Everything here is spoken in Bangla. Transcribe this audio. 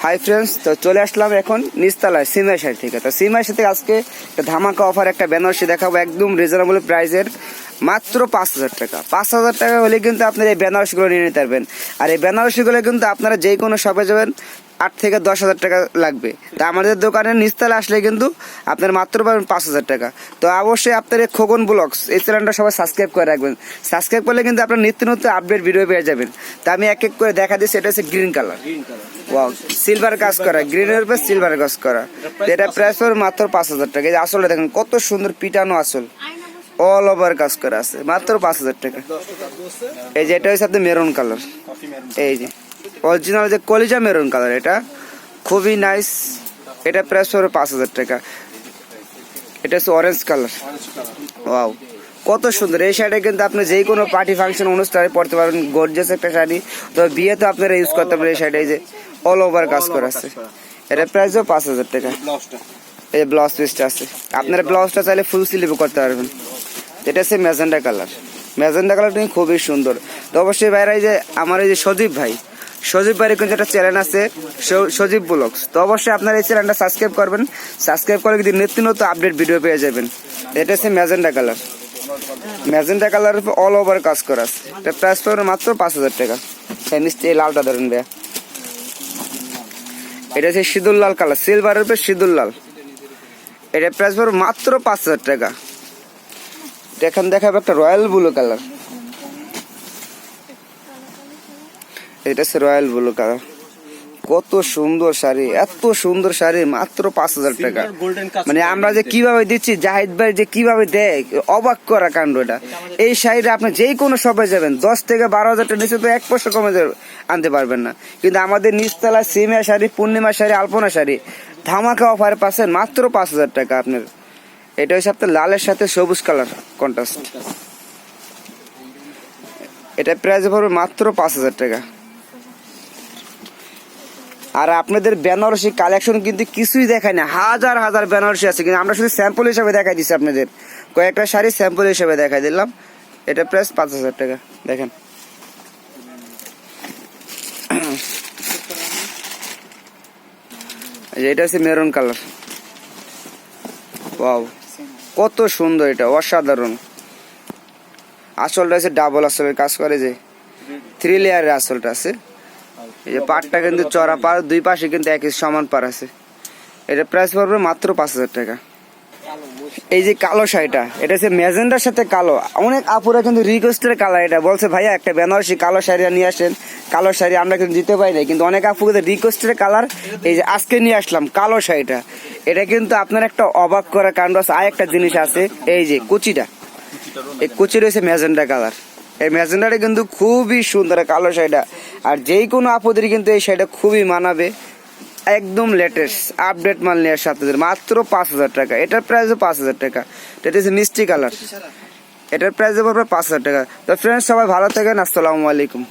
হাই ফ্রেন্ডস, তো চলে আসলাম এখন নিচতলায় সিমাই শাড়ি থেকে। তো সিমাই শাড়ি থেকে আজকে একটা ধামাকা অফার একটা বেনারসি দেখাবো একদম রিজনেবল প্রাইসের, মাত্র 5,000 টাকা। 5,000 টাকা হলে কিন্তু আপনার এই বেনারসিগুলো নিয়ে নিতে পারবেন। আর এই বেনারসিগুলো কিন্তু আপনারা যে কোনো শপে যাবেন 8 থেকে 10,000 টাকা লাগবে। তা আমাদের দোকানের নিচতলা আসলে কিন্তু আপনার মাত্র পাবেন 5,000 টাকা। তো অবশ্যই আপনার এই খোকন ব্লগস এই চ্যানেলটা সবাই সাবস্ক্রাইব করে রাখবেন। সাবস্ক্রাইব করলে কিন্তু আপনার নিত্য নতুন আপডেট ভিডিও পেয়ে যাবেন। তা আমি এক এক করে দেখা দিচ্ছি। এটা হচ্ছে গ্রিন কালার, ওয়াও, সিলভার কাজ করা, গ্রিনের উপর সিলভার কাজ করা। এটা প্রাইস পড়বে মাত্র 5,000 টাকা। এই আসলে দেখেন কত সুন্দর পিটানো আসল, অল ওভার কাজ করা আছে, মাত্র 5,000 টাকা। এই যে এটা হচ্ছে আপনার মেরুন কালার, এই যে অরিজিনাল যে কলিজা মেরুন কালার, এটা খুবই নাইস। এটা প্রাইস পড়বে 5,000 টাকা। এটা হচ্ছে অরেঞ্জ কালার, ওয়াও, কত সুন্দর। এই শাড়িটা কিন্তু আপনি যে কোনো পার্টি ফাংশন অনুষ্ঠানে পড়তে পারবেন, গর্জিয়াস একটা শাড়ি। তো বিয়েতে আপনারা ইউজ করতে পারেন এই শাড়িটা। এই যে অল ওভার কাজ করা আছে, এটা প্রাইসও 5,000 টাকা। এই যে ব্লাউজ পিসটা আছে, আপনারা ব্লাউজটা চাইলে ফুল স্লিভ করতে পারবেন। এটা হচ্ছে ম্যাজেন্ডা কালার, ম্যাজেন্ডা কালারটা খুবই সুন্দর। তো অবশ্যই ভাইরা, এই যে আমার এই যে সজীব ভাইয়ের কিন্তু একটা চ্যানেল আছে সজীব ব্লগস। তো অবশ্যই আপনারা এই চ্যানেলটা সাবস্ক্রাইব করবেন। সাবস্ক্রাইব করলে কিন্তু নিত্য নতুন আপডেট ভিডিও পেয়ে যাবেন। এটা হচ্ছে magenta colour, magenta colour all over কাজ করা আছে। এটা প্রাইস পড়বে মাত্র 5,000 টাকা। এই লালটা ধরেন ভাইয়া, এটা হচ্ছে সিঁদুর লাল কালার, সিলভারের উপর সিঁদুর লাল। এটা প্রাইস পড়বে মাত্র 5,000 টাকা। এখন দেখাবো একটা রয়্যাল ব্লু কালার, এটা হচ্ছে রয়্যাল ব্লু কালার। কত সুন্দর শাড়ি, এত সুন্দর শাড়ি, মাত্র 5,000 টাকা। মানে আমরা যে কিভাবে দিচ্ছি, জাহিদ ভাই যে কিভাবে দেয়, অবাক করা কাণ্ড এটা। এই শাড়িটা আপনি যে কোনো শপে যাবেন 10 থেকে 12,000 টাকা নিচে তো 1% কমে আনতে পারবেন না। কিন্তু আমাদের নিচতলা সিমিয়া শাড়ি, পূর্ণিমা শাড়ি, আলপনা শাড়ি ধামাকা অফারে পাচ্ছেন মাত্র 5,000 টাকা আপনার। এটা হচ্ছে আপনার লালের সাথে সবুজ কালার কন্ট্রাস্ট। এটা প্রাইস পড়বে মাত্র 5,000 টাকা। আর আপনাদের বেনারসি কালেকশন কিন্তু কিছুই দেখায় না, হাজার হাজার বেনারসি আছে, কিন্তু আমরা শুধু স্যাম্পল হিসাবে দেখাই দিচ্ছি আপনাদের। কয়েকটা শাড়ি স্যাম্পল হিসাবে দেখাই দিলাম। এটা প্রাইস 5,000 টাকা। দেখেন এটা হচ্ছে মেরুন কালার, ওয়াও, কত সুন্দর, এটা অসাধারণ। আসলটা আছে ডাবল আসলের কাজ করে, যে 3 লেয়ারের আসলটা আছে। এই যে পাড়টা কিন্তু চড়া পাড়, দুই পাশে কিন্তু একই সমান পাড় আছে। এটা প্রাইস পড়বে মাত্র 5,000 টাকা। এই যে কালো শাড়িটা, এটা হচ্ছে ম্যাজেন্ডার সাথে কালো। অনেক আপুরা কিন্তু রিকোয়েস্টের কালার, এটা বলছে ভাইয়া একটা বেনারসি কালো শাড়ি নিয়ে আসেন। কালো শাড়ি আমরা কিন্তু দিতে পারি না, কিন্তু অনেক আপু রিকোয়েস্টের কালার। এই যে আজকে নিয়ে আসলাম কালো শাড়িটা। এটা কিন্তু আপনার একটা অবাক করা কাণ্ড আছে। আর একটা জিনিস আছে, এই যে কুচিটা, এই কুচি রয়েছে ম্যাজেন্ডা কালার। এই ম্যাজেন্ডাটা কিন্তু খুবই সুন্দর কালো শাড়িটা। আর যেই কোনো আপুদের কিন্তু এই শাড়িটা খুবই মানাবে, একদম লেটেস্ট আপডেট মাল নিয়ে আসছে আপনাদের, মাত্র 5,000 টাকা। এটার প্রাইসও 5,000 টাকা। এটা হচ্ছে মিষ্টি কালার, এটার প্রাইসও পড়বে 5,000 টাকা। তো ফ্রেন্ডস, সবাই ভালো থাকেন, আসসালামু আলাইকুম।